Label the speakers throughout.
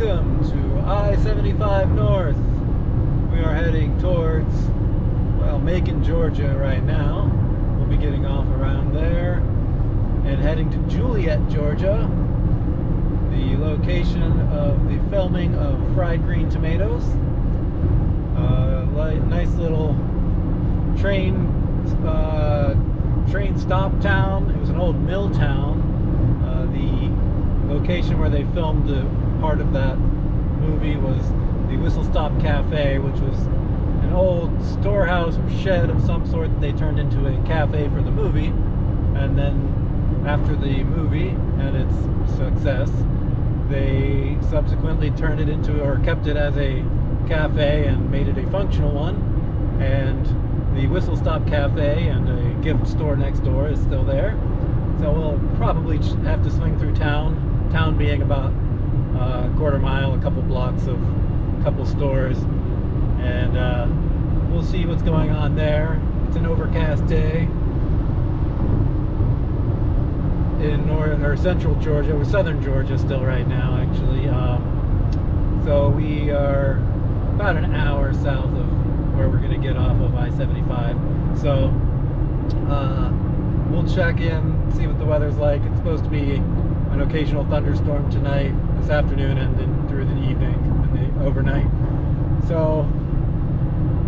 Speaker 1: Welcome to I-75 North. We are heading towards, well, Macon, Georgia right now. We'll be getting off around there and heading to Juliette, Georgia, the location of the filming of Fried Green Tomatoes. Nice little train stop town. It was an old mill town. The location where they filmed the part of that movie was the Whistle Stop Cafe, which was an old storehouse or shed of some sort that they turned into a cafe for the movie. And then after the movie and its success, they subsequently turned it into, or kept it as a cafe and made it a functional one. And the Whistle Stop Cafe and a gift store next door is still there. So we'll probably have to swing through town being about a quarter mile, a couple blocks of a couple stores, and we'll see what's going on there. It's an overcast day in northern or central Georgia. We're southern Georgia still right now, actually. So we are about an hour south of where we're going to get off of I-75. So we'll check in, see what the weather's like. It's supposed to be an occasional thunderstorm tonight, this afternoon, and then through the evening and the overnight. So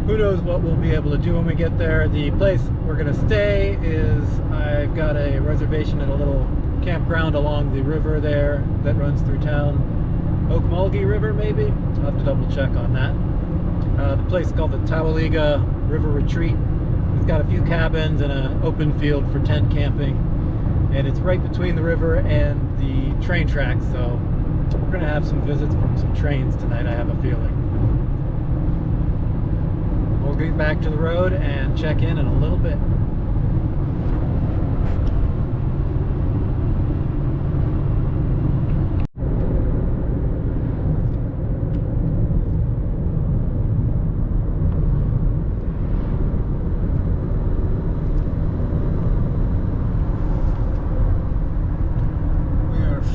Speaker 1: who knows what we'll be able to do when we get there. The place we're going to stay is, I've got a reservation at a little campground along the river there that runs through town. Towaliga River, maybe? I'll have to double check on that. The place is called the Towaliga River Retreat. It's got a few cabins and an open field for tent camping, and it's right between the river and the train tracks, so we're going to have some visits from some trains tonight, I have a feeling. We'll get back to the road and check in a little bit.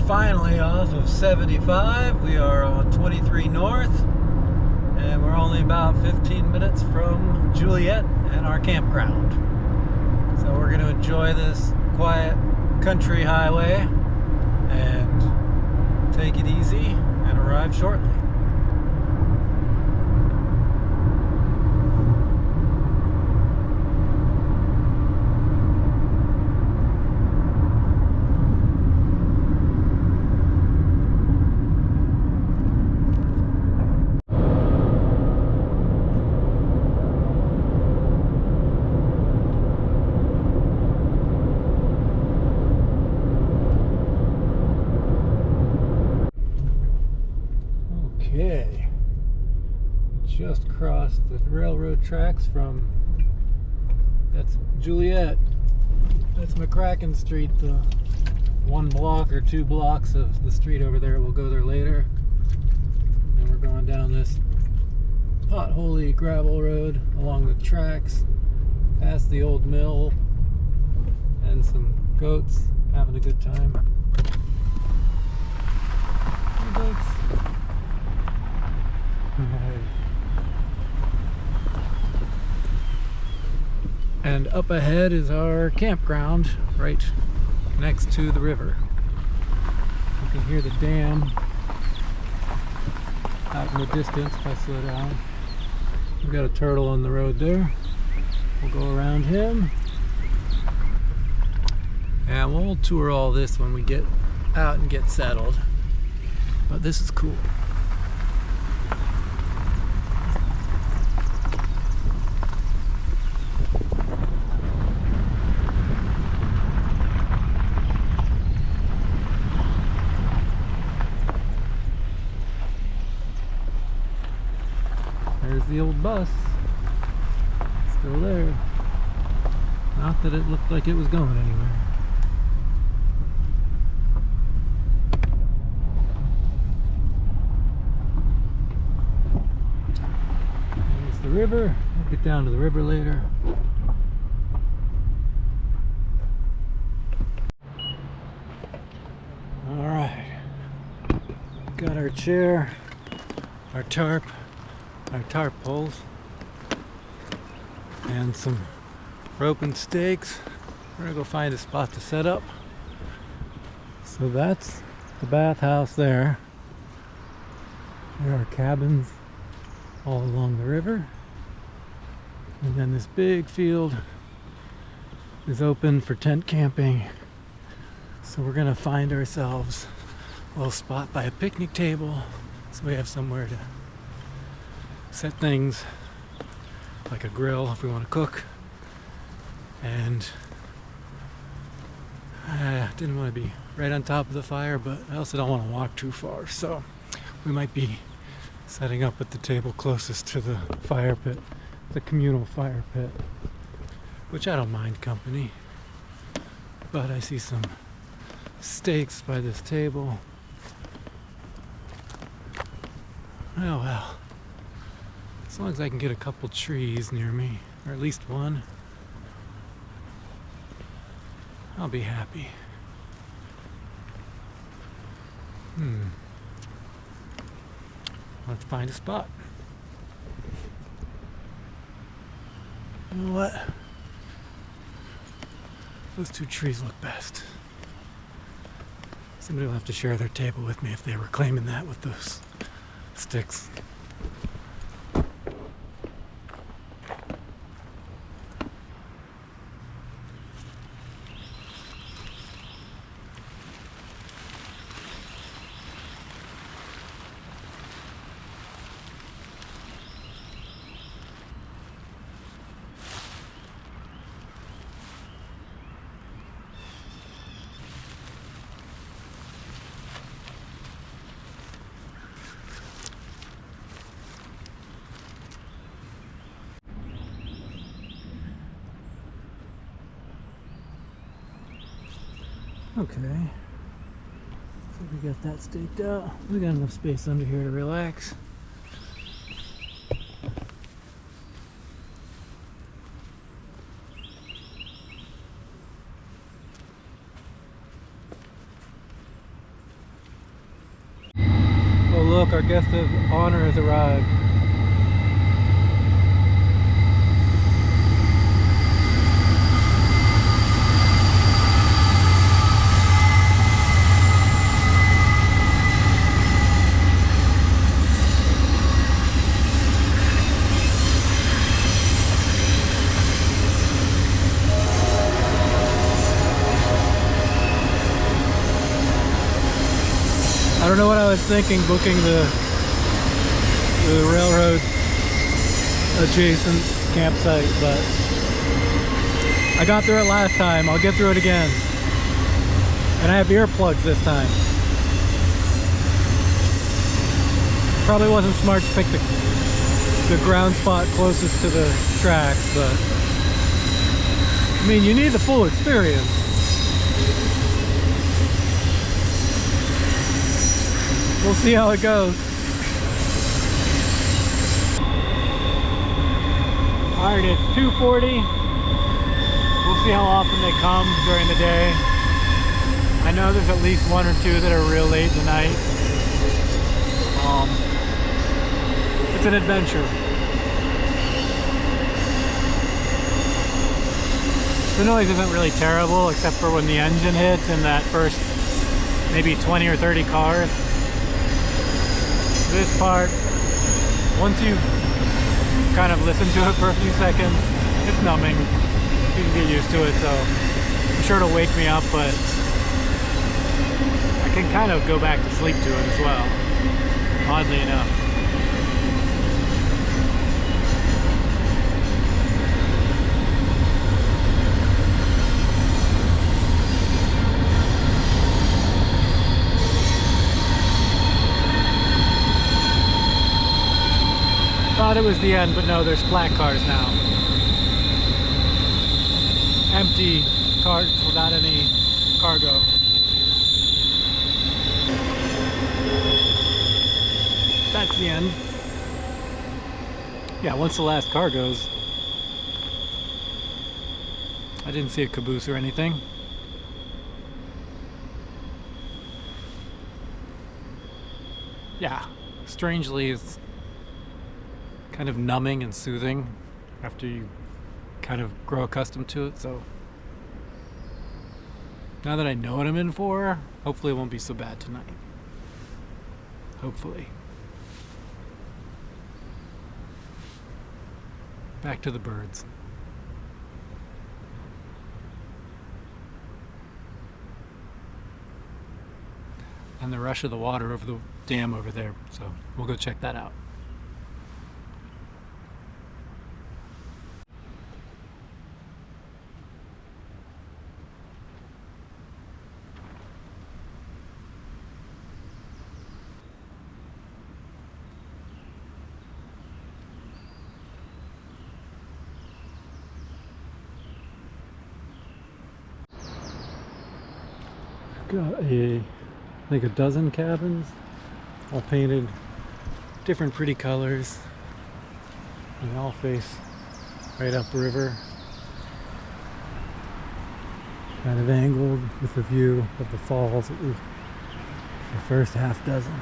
Speaker 1: Finally off of 75. We are on 23 North, and we're only about 15 minutes from Juliette and our campground. So we're going to enjoy this quiet country highway and take it easy and arrive shortly. Okay, just crossed the railroad tracks from, that's Juliette, that's McCracken Street, the 1 block or 2 blocks of the street over there. We'll go there later. And we're going down this potholy gravel road along the tracks, past the old mill and some goats, having a good time. Hey, goats. And up ahead is our campground, right next to the river. You can hear the dam out in the distance if I slow down. We've got a turtle on the road there. We'll go around him. And we'll tour all this when we get out and get settled. But this is cool. There's the old bus, still there. Not that it looked like it was going anywhere. There's the river. We'll get down to the river later. All right. got our chair, our tarp poles, and some rope and stakes. We're gonna go find a spot to set up. So that's the bathhouse there. There are cabins all along the river. And then this big field is open for tent camping. So we're gonna find ourselves a little spot by a picnic table so we have somewhere to set things, like a grill if we want to cook. And I didn't want to be right on top of the fire, but I also don't want to walk too far, so we might be setting up at the table closest to the fire pit, the communal fire pit, which I don't mind company. But I see some steaks by this table. Oh well, as long as I can get a couple trees near me, or at least one, I'll be happy. Let's find a spot. You know what? Those two trees look best. Somebody will have to share their table with me if they were claiming that with those sticks. Okay, so we got that staked out. We got enough space under here to relax. Oh look, our guest of honor has arrived. I don't know what I was thinking booking the railroad adjacent campsite, but I got through it last time. I'll get through it again. And I have earplugs this time. Probably wasn't smart to pick the ground spot closest to the tracks, but I mean, you need the full experience. We'll see how it goes. Alright, it's 2:40. We'll see how often they come during the day. I know there's at least one or two that are real late tonight. It's an adventure. The noise isn't really terrible except for when the engine hits in that first maybe 20 or 30 cars. This part, once you kind of listen to it for a few seconds, it's numbing. You can get used to it, so I'm sure it'll wake me up, but I can kind of go back to sleep to it as well, oddly enough. Thought it was the end, but no, there's flat cars now. Empty carts without any cargo. That's the end. Yeah, once the last car goes. I didn't see a caboose or anything. yeah, strangely it's kind of numbing and soothing after you kind of grow accustomed to it. So now that I know what I'm in for, hopefully it won't be so bad tonight. Hopefully. Back to the birds. And the rush of the water over the dam over there. So we'll go check that out. Got like a dozen cabins, all painted different pretty colors, and they all face right upriver, kind of angled with a view of the falls. It was the first half dozen.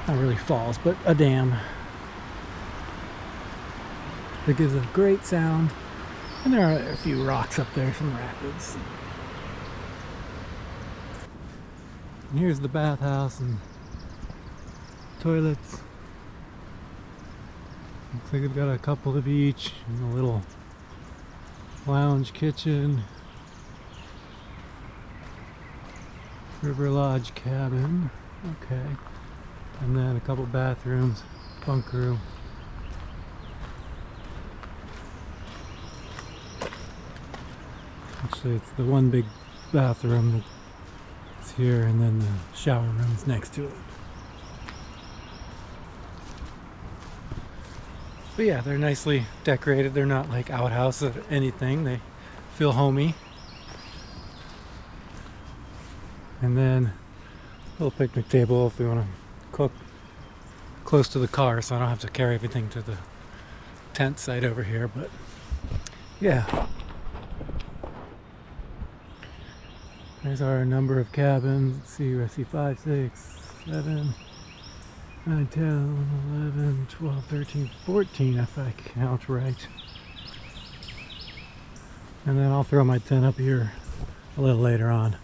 Speaker 1: Not really falls, but a dam that gives a great sound. And there are a few rocks up there, some rapids. And here's the bathhouse and toilets. Looks like they've got a couple of each, and a little lounge kitchen. River Lodge cabin. Okay. And then a couple bathrooms, bunk room. Actually, it's the one big bathroom that's here, and then the shower room's next to it. But yeah, they're nicely decorated. They're not like outhouses or anything. They feel homey. And then a little picnic table if we want to cook close to the car, so I don't have to carry everything to the tent site over here. But yeah. There's our number of cabins. Let's see, I see 5, 6, 7, 9, 10, 11, 12, 13, 14 if I count right. And then I'll throw my tent up here a little later on.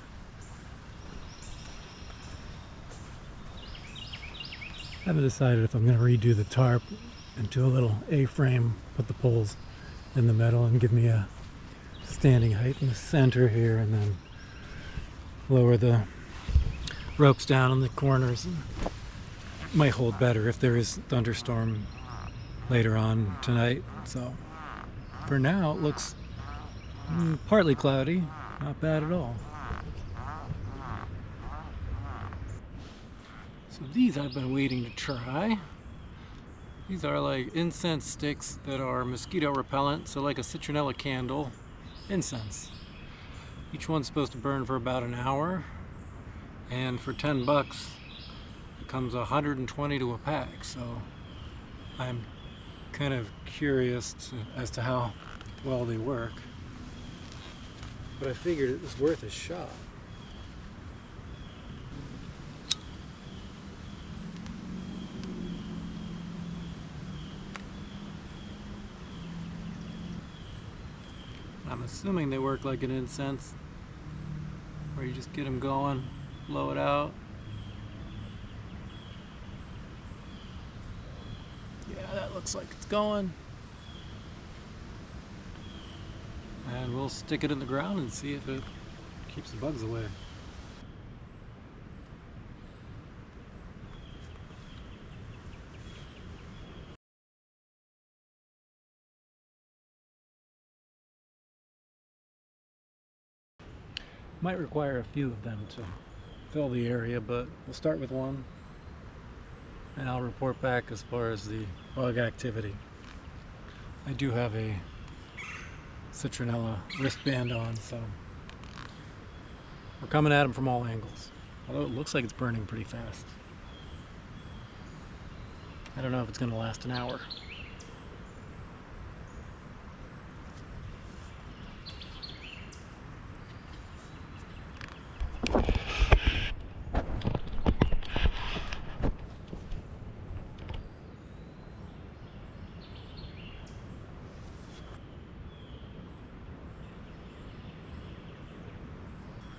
Speaker 1: I haven't decided if I'm going to redo the tarp into a little A-frame, put the poles in the middle and give me a standing height in the center here, and then lower the ropes down in the corners. Might hold better if there is thunderstorm later on tonight. So for now it looks partly cloudy, not bad at all. So these I've been waiting to try. These are like incense sticks that are mosquito repellent, so like a citronella candle incense. Each one's supposed to burn for about an hour, and for 10 bucks it comes 120 to a pack. So I'm kind of curious as to how well they work, but I figured it was worth a shot. I'm assuming they work like an incense, where you just get them going, blow it out. Yeah, that looks like it's going. And we'll stick it in the ground and see if it keeps the bugs away. Might require a few of them to fill the area, but we'll start with one and I'll report back as far as the bug activity. I do have a citronella wristband on, so we're coming at them from all angles. Although it looks like it's burning pretty fast. I don't know if it's going to last an hour.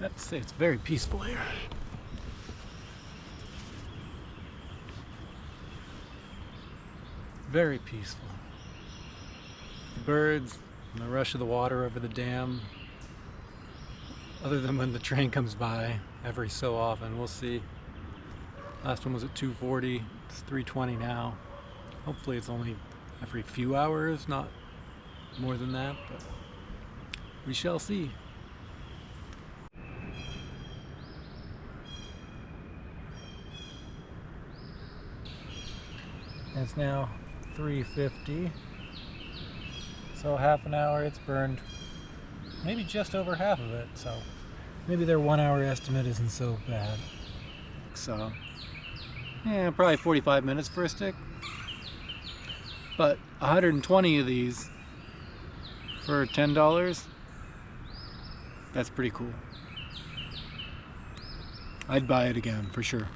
Speaker 1: I have to say, it's very peaceful here. Very peaceful. The birds and the rush of the water over the dam. Other than when the train comes by every so often. We'll see. Last one was at 2:40. It's 3:20 now. Hopefully it's only every few hours, not more than that, but we shall see. It's now 3:50, so half an hour it's burned, maybe just over half of it, so maybe their 1 hour estimate isn't so bad. So, yeah, probably 45 minutes for a stick, but 120 of these for $10, that's pretty cool. I'd buy it again for sure.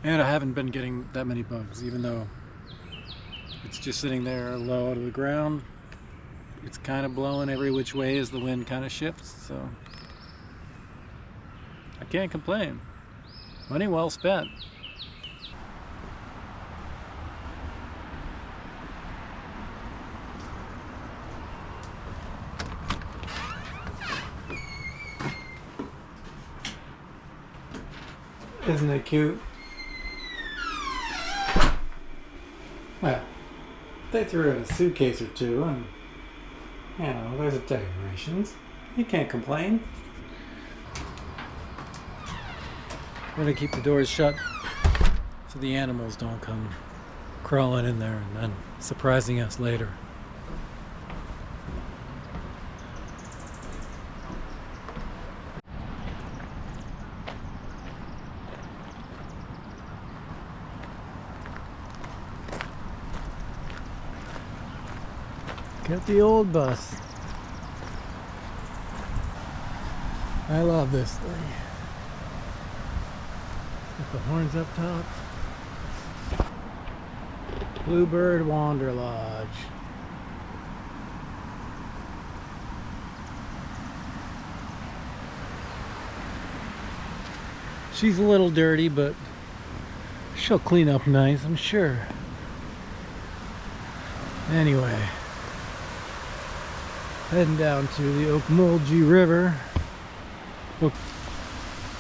Speaker 1: And I haven't been getting that many bugs, even though it's just sitting there low to the ground. It's kind of blowing every which way as the wind kind of shifts, so I can't complain. Money well spent. Isn't it cute? Well, they threw in a suitcase or two, and you know, there's a decorations. You can't complain. We're gonna keep the doors shut so the animals don't come crawling in there and then surprising us later. Get the old bus. I love this thing. Got the horns up top. Bluebird Wander Lodge. She's a little dirty, but she'll clean up nice, I'm sure. Anyway, heading down to the Towaliga River. Look,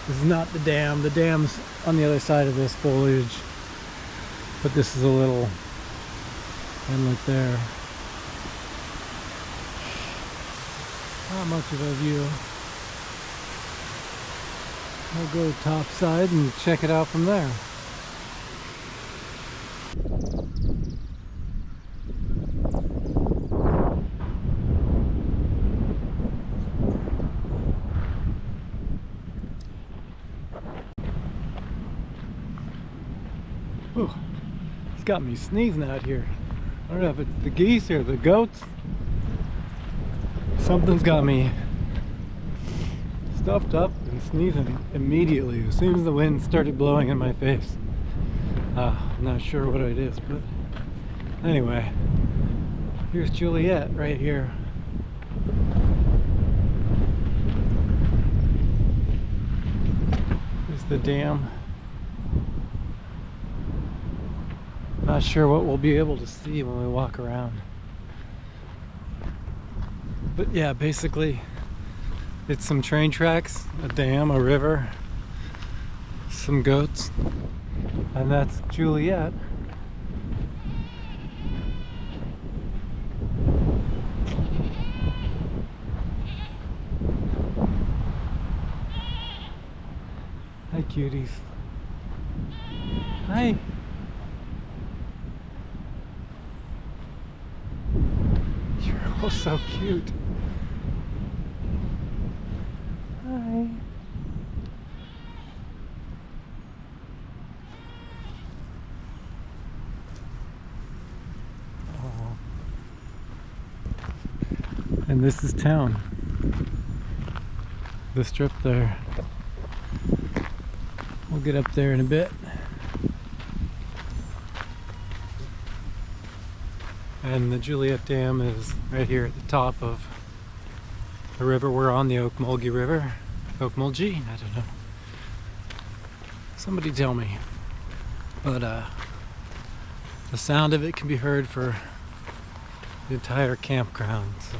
Speaker 1: this is not the dam. The dam's on the other side of this foliage, but this is a little inlet there. Not much of a view. We'll go top side and check it out from there. Ooh, it's got me sneezing out here. I don't know if it's the geese or the goats. Something's got me stuffed up and sneezing immediately as soon as the wind started blowing in my face. I'm not sure what it is, but anyway, here's Juliette right here. Here's the dam. Not sure what we'll be able to see when we walk around. But yeah, basically it's some train tracks, a dam, a river, some goats, and that's Juliette. Hi, cuties. Hi. You're all so cute. Hi. Oh. And this is town. The strip there. We'll get up there in a bit. And the Juliette Dam is right here at the top of the river we're on, the Towaliga River. Towaliga? I don't know. Somebody tell me. But the sound of it can be heard for the entire campground. So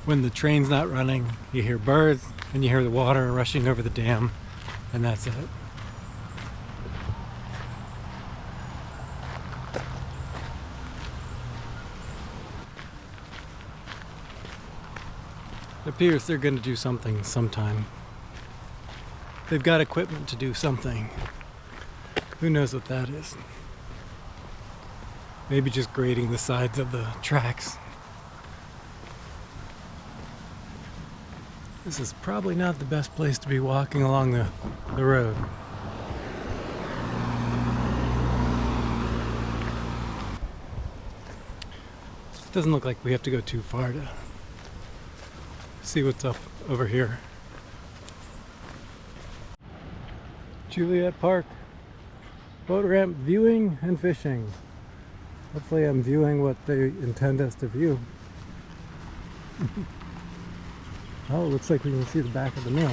Speaker 1: when the train's not running, you hear birds and you hear the water rushing over the dam, and that's it. It appears they're going to do something sometime. They've got equipment to do something. Who knows what that is? Maybe just grading the sides of the tracks. This is probably not the best place to be walking along the road. It doesn't look like we have to go too far to see what's up over here. Juliette Park, boat ramp viewing and fishing. Hopefully I'm viewing what they intend us to view. Oh, it looks like we can see the back of the mill.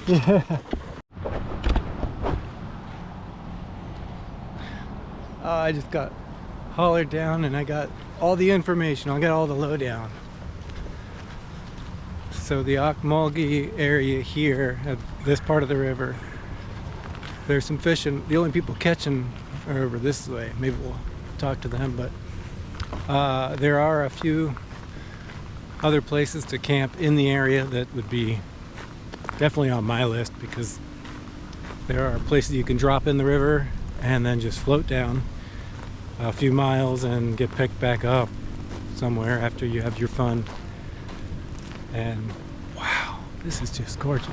Speaker 1: Yeah. I just got hollered down and I got all the information. I got all the lowdown. So the Towaliga area here at this part of the river, there's some fishing. The only people catching are over this way. Maybe we'll talk to them, but there are a few other places to camp in the area that would be definitely on my list, because there are places you can drop in the river and then just float down a few miles and get picked back up somewhere after you have your fun. And wow, this is just gorgeous.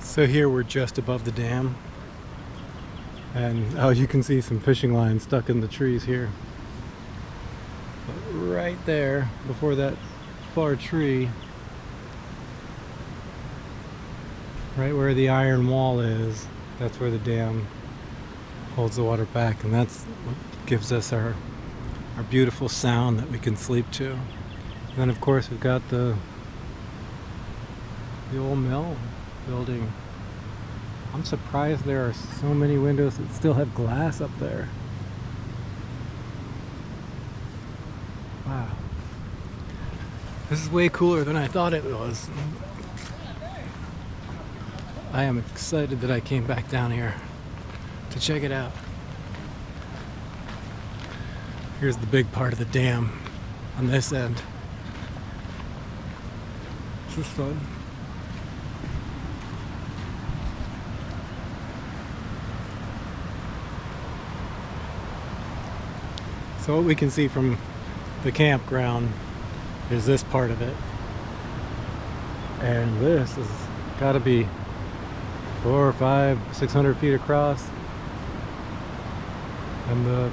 Speaker 1: So here we're just above the dam, and oh, you can see some fishing lines stuck in the trees here. But right there, before that far tree, right where the iron wall is, that's where the dam holds the water back, and that's what gives us our beautiful sound that we can sleep to. And then of course we've got the old mill building. I'm surprised there are so many windows that still have glass up there. Wow. This is way cooler than I thought it was. I am excited that I came back down here to check it out. Here's the big part of the dam on this end. This is fun. So what we can see from the campground is this part of it. And this has got to be 400 or 500, 600 feet across. And the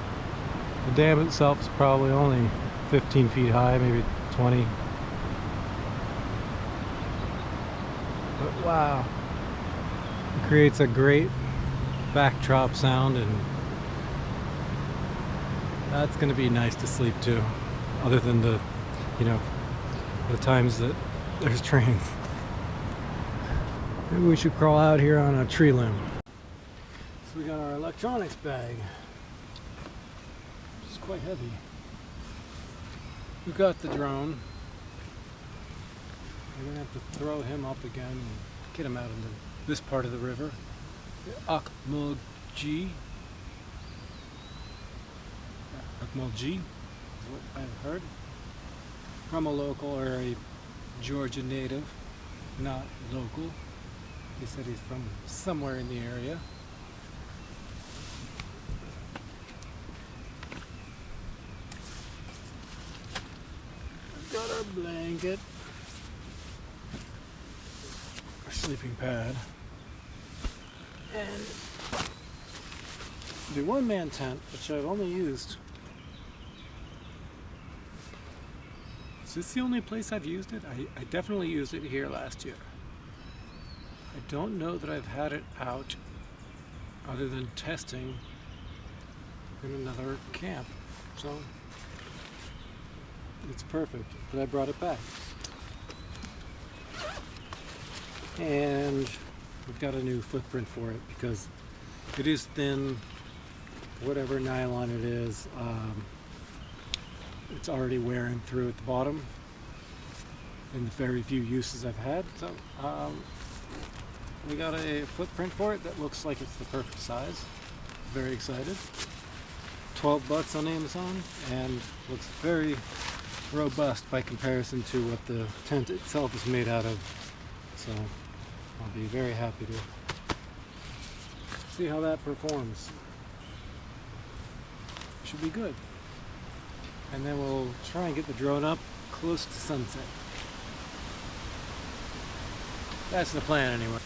Speaker 1: dam itself is probably only 15 feet high, maybe 20. But wow, it creates a great backdrop sound, and that's going to be nice to sleep to, other than the, you know, the times that there's trains. Maybe we should crawl out here on a tree limb. So we got our electronics bag, which is quite heavy. We've got the drone. We're going to have to throw him up again and get him out into this part of the river. Towaliga is what I've heard. From a local, or a Georgia native, not local. He said he's from somewhere in the area. We've got our blanket, our sleeping pad, and the one-man tent, which I've only used
Speaker 2: Is this the only place I've used it? I definitely used it here last year. I don't know that I've had it out other than testing in another camp. So it's perfect that I brought it back. And we've got a new footprint for it because it is thin, whatever nylon it is. It's already wearing through at the bottom in the very few uses I've had. So we got a footprint for it that looks like it's the perfect size. Very excited. $12 on Amazon and looks very robust by comparison to what the tent itself is made out of. So I'll be very happy to see how that performs. Should be good. And then we'll try and get the drone up close to sunset. That's the plan anyway.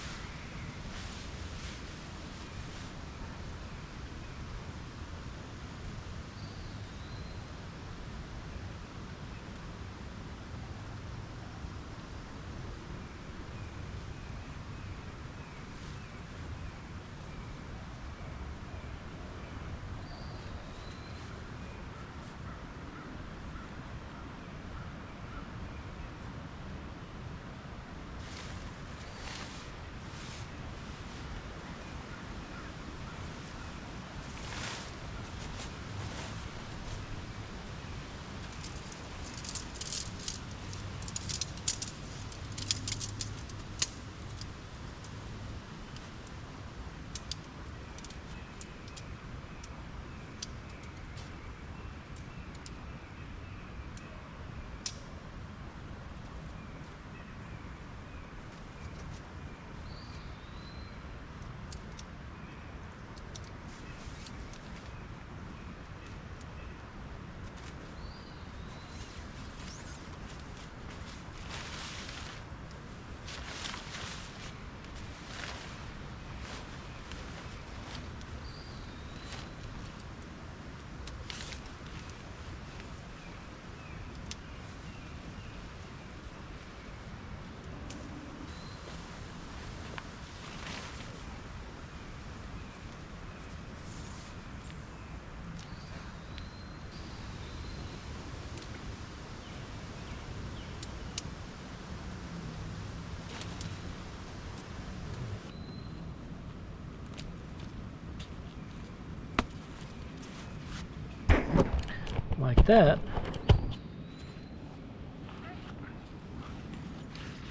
Speaker 2: Like that.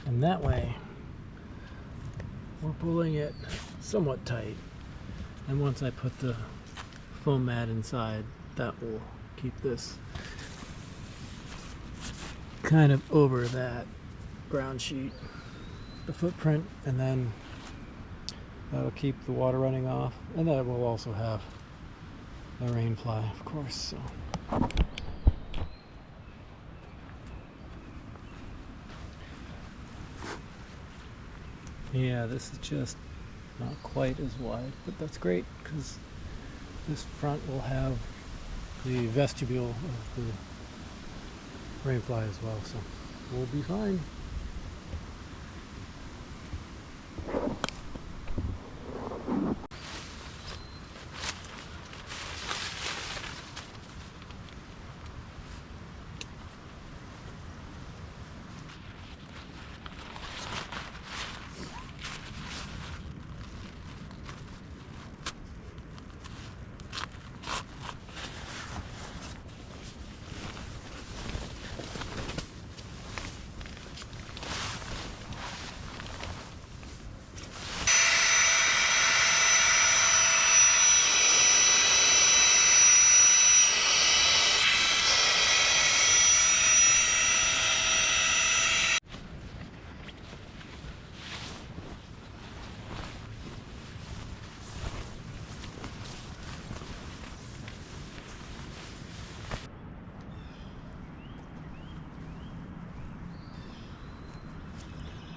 Speaker 2: And that way we're pulling it somewhat tight, and once I put the foam mat inside, that will keep this kind of over that ground sheet, the footprint, and then that'll keep the water running off, and that will also have the rain fly, of course. So yeah, this is just not quite as wide, but that's great because this front will have the vestibule of the rainfly as well, so we'll be fine.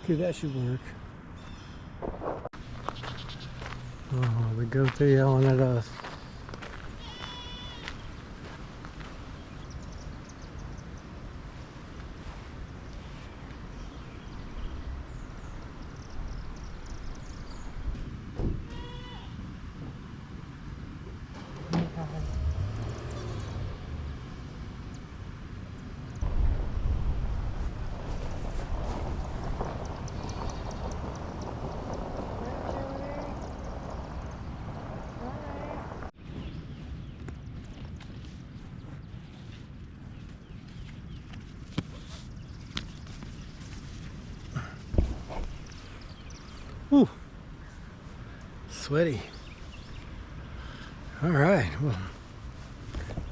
Speaker 2: Okay, that should work. Oh, the goats are yelling at us.
Speaker 1: sweaty. All right, well,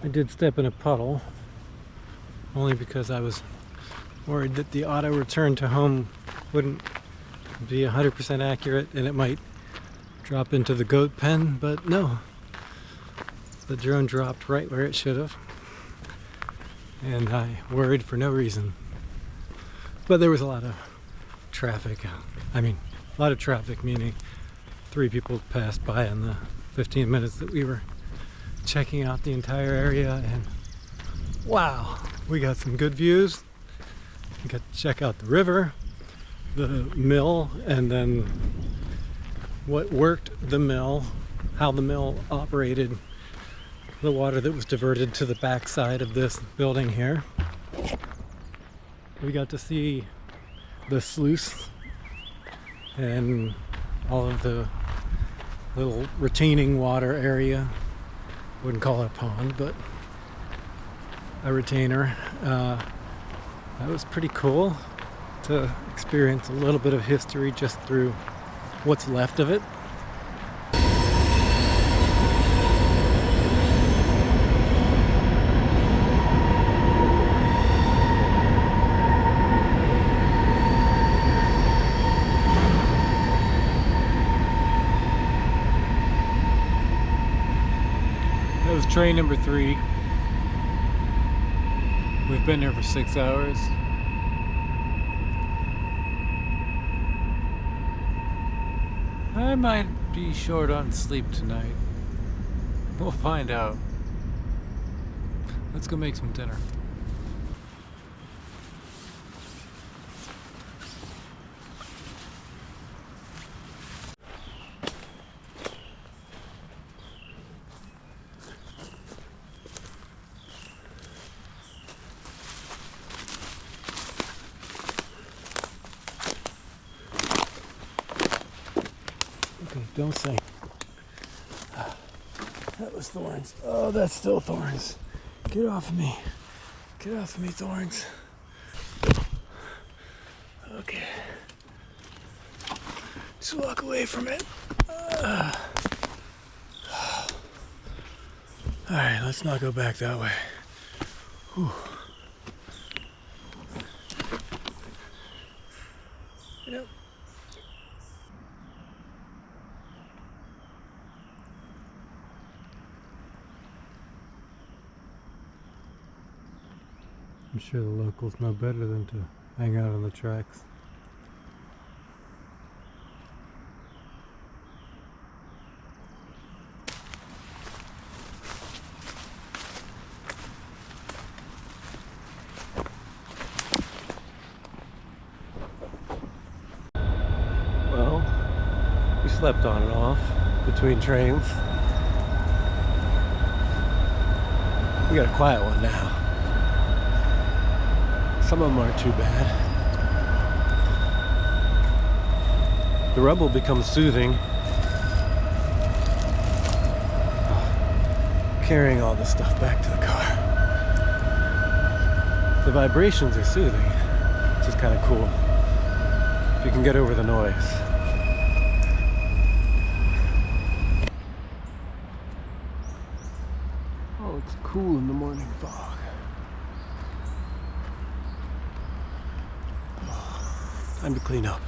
Speaker 1: I did step in a puddle, only because I was worried that the auto return to home wouldn't be 100% accurate and it might drop into the goat pen, but no. The drone dropped right where it should have, and I worried for no reason. But there was a lot of traffic. I mean, a lot of traffic, meaning 3 people passed by in the 15 minutes that we were checking out the entire area, and wow, we got some good views. We got to check out the river, the mill, and then what worked the mill, how the mill operated the water that was diverted to the backside of this building here. We got to see the sluice and all of the little retaining water area. Wouldn't call it a pond, but a retainer. That was pretty cool to experience a little bit of history just through what's left of it. That was train number 3. We've been here for 6 hours. I might be short on sleep tonight. We'll find out. Let's go make some dinner. Don't sing. That was thorns. Oh, that's still thorns. Get off of me. Get off of me, thorns. Okay. Just walk away from it. Alright, let's not go back that way. Whew. Yep. I'm sure the locals know better than to hang out on the tracks. Well, we slept on and off between trains. We got a quiet one now. Some of them aren't too bad. The rumble becomes soothing. Carrying all this stuff back to the car. The vibrations are soothing, which is kind of cool. If you can get over the noise. Oh, it's cool in the morning fog. Time to clean up.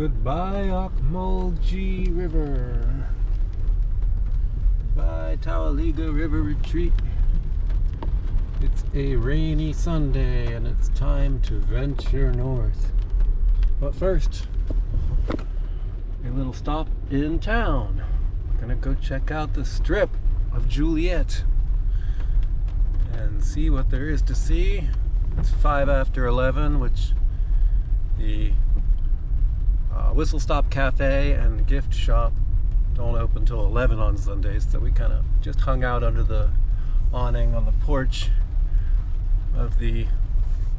Speaker 1: Goodbye, Towaliga River. Goodbye, Towaliga River Retreat. It's a rainy Sunday and it's time to venture north. But first, a little stop in town. Gonna go check out the strip of Juliette and see what there is to see. It's 5 after 11, which the Whistle Stop Cafe and gift shop don't open till 11 on Sundays, so we kind of just hung out under the awning on the porch of the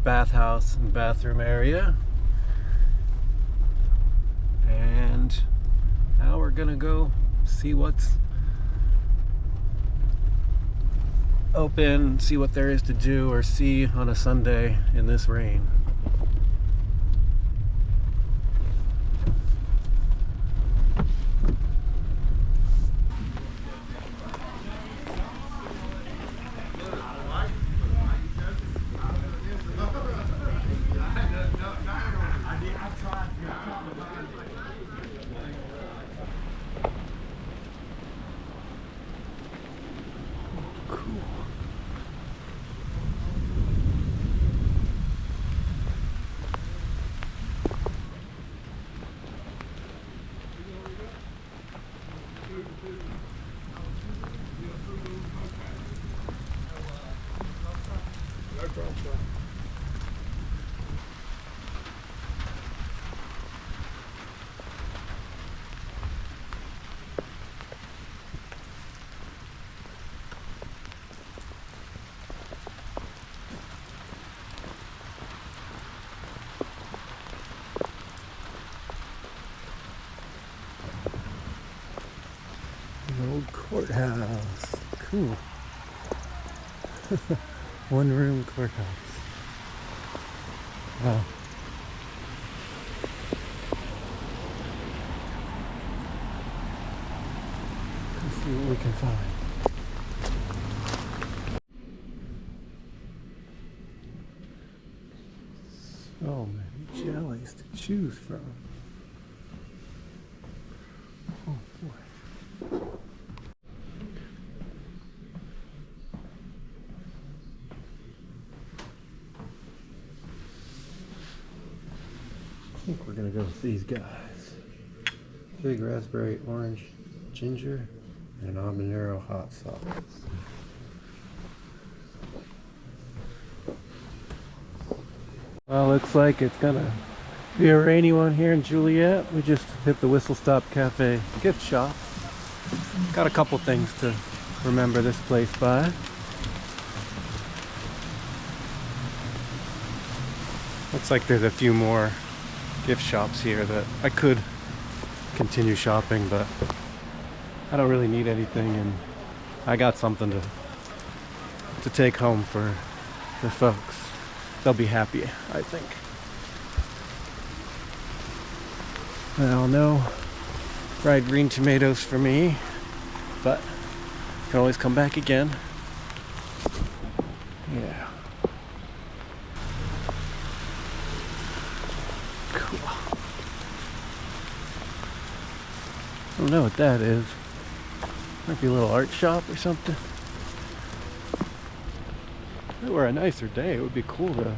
Speaker 1: bathhouse and bathroom area. And now we're gonna go see what's open, see what there is to do or see on a Sunday in this rain. An old courthouse. Cool. One room courthouse. Wow. Let's see what we can find. So many jellies to choose from. Oh boy. I think we're gonna go with these guys. Fig, raspberry, orange, ginger, and habanero hot sauce. Well, looks like it's gonna be a rainy one here in Juliette. We just hit the Whistle Stop Cafe gift shop. Got a couple things to remember this place by. Looks like there's a few more gift shops here that I could continue shopping, but I don't really need anything, and I got something to take home for folks. They'll be happy, I think. Now, no fried green tomatoes for me, but can always come back again. Yeah. I don't know what that is. Might be a little art shop or something. If it were a nicer day, it would be cool to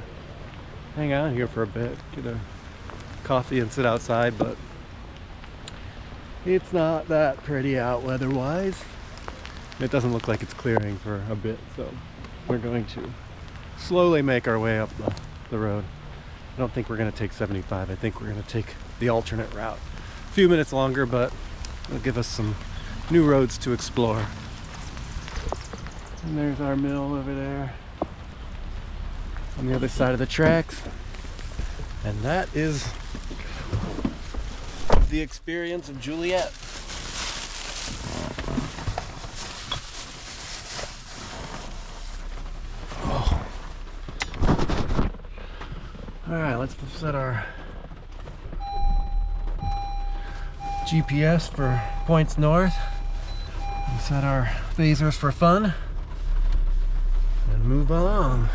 Speaker 1: hang out here for a bit, get a coffee and sit outside, but it's not that pretty out weather-wise. It doesn't look like it's clearing for a bit, so we're going to slowly make our way up the road. I don't think we're going to take 75. I think we're going to take the alternate route. A few minutes longer, but it'll give us some new roads to explore. And there's our mill over there on the other side of the tracks. And that is the experience of Juliette. Oh. Alright, let's set our GPS for points north, and set our phasers for fun, and move along.